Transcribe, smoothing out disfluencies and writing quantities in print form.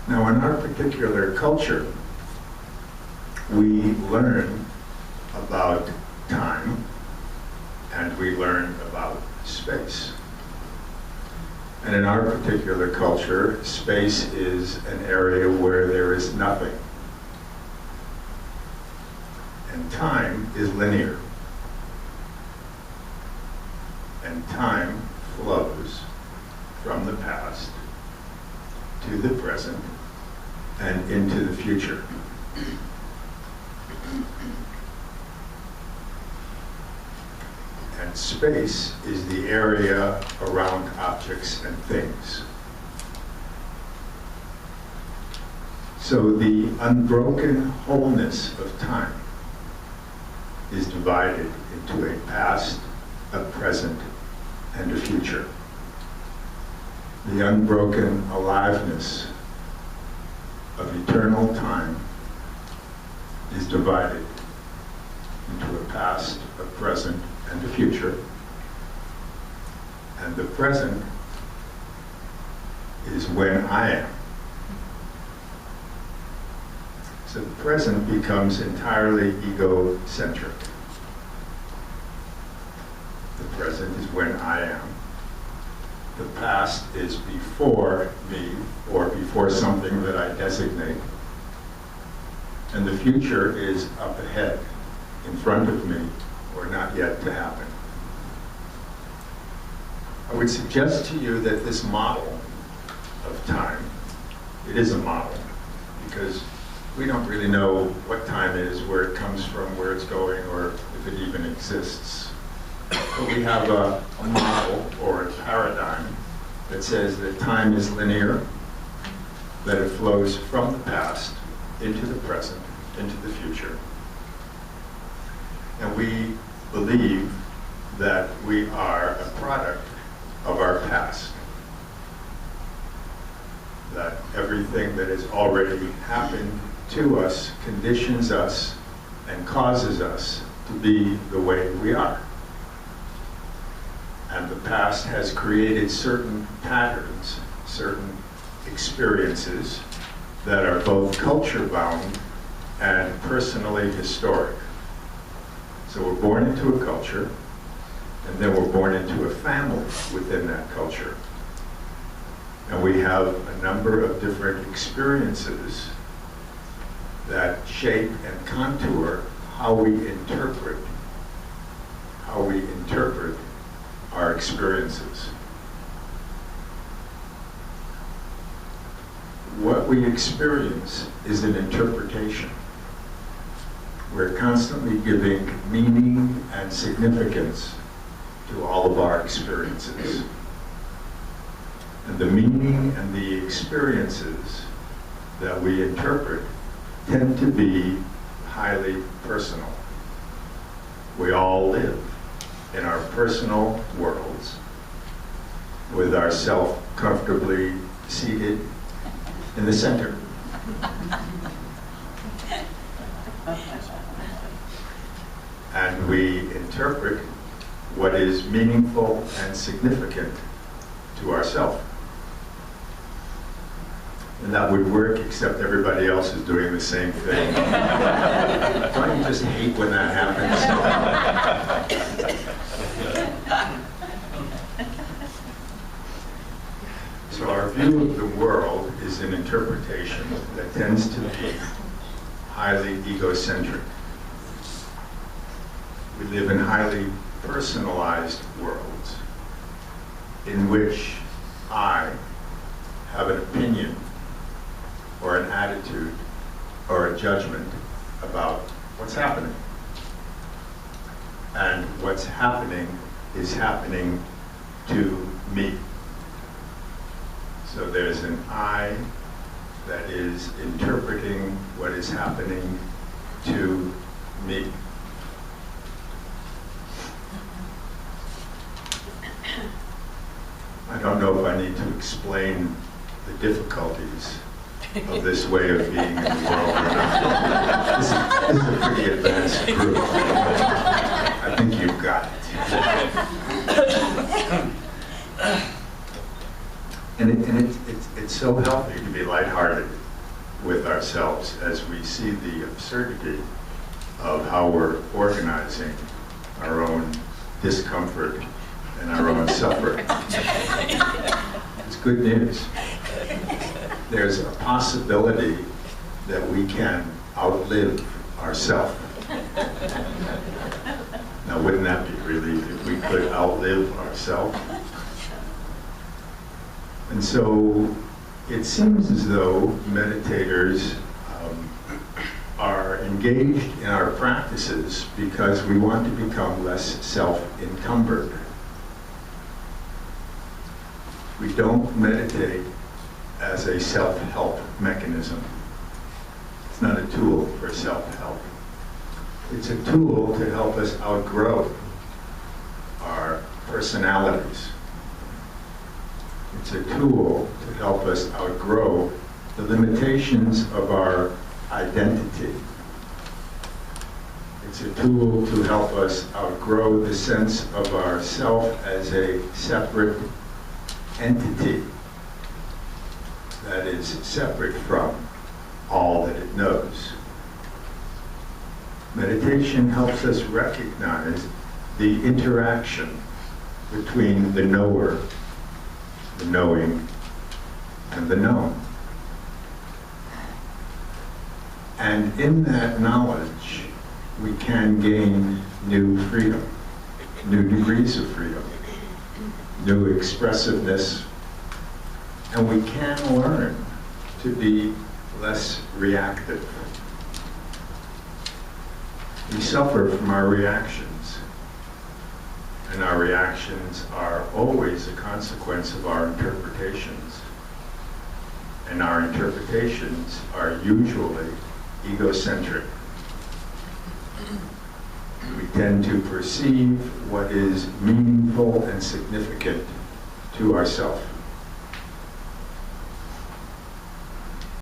Now, in our particular culture, we learn about time and we learn about space. And in our particular culture, space is an area where there is nothing. And time is linear. And time flows from the past to the present and into the future. And space is the area around objects and things. So the unbroken wholeness of time is divided into a past, a present, and a future. The unbroken aliveness of eternal time is divided into a past, a present, and a future. And the present is when I am. So the present becomes entirely egocentric. The present is when I am. The past is before me, or before something that I designate. And the future is up ahead, in front of me, or not yet to happen. I would suggest to you that this model of time, it is a model, because we don't really know what time is, where it comes from, where it's going, or if it even exists. But we have a model or a paradigm that says that time is linear, that it flows from the past into the present, into the future. And we believe that we are a product of our past. That everything that has already happened to us conditions us and causes us to be the way we are. And the past has created certain patterns, certain experiences that are both culture-bound and personally historic. So we're born into a culture, and then we're born into a family within that culture. And we have a number of different experiences that shape and contour how we interpret our experiences. What we experience is an interpretation. We're constantly giving meaning and significance to all of our experiences. And the meaning and the experiences that we interpret tend to be highly personal. We all live in our personal worlds with ourself comfortably seated in the center. And we interpret what is meaningful and significant to ourselves. And that would work, except everybody else is doing the same thing. Don't you just hate when that happens? So our view of the world is an interpretation that tends to be highly egocentric. We live in highly personalized worlds in which I have an opinion or an attitude or a judgment about what's happening. And what's happening is happening to me. So there's an I that is interpreting what is happening to me. I don't know if I need to explain the difficulties of this way of being in the world or not. This is a pretty advanced group. I think you've got it. And it's so healthy to be lighthearted. with ourselves as we see the absurdity of how we're organizing our own discomfort and our own suffering. It's good news. There's a possibility that we can outlive ourselves. Now, wouldn't that be a relief if we could outlive ourselves? And so it seems as though meditators are engaged in our practices because we want to become less self-encumbered. We don't meditate as a self-help mechanism. It's not a tool for self-help. It's a tool to help us outgrow our personalities. It's a tool to help us outgrow the limitations of our identity. It's a tool to help us outgrow the sense of ourself as a separate entity that is separate from all that it knows. Meditation helps us recognize the interaction between the knower, the knowing, and the known. And in that knowledge, we can gain new freedom, new degrees of freedom, new expressiveness, and we can learn to be less reactive. We suffer from our reactions, and our reactions are always a consequence of our interpretations. And our interpretations are usually egocentric. We tend to perceive what is meaningful and significant to ourselves.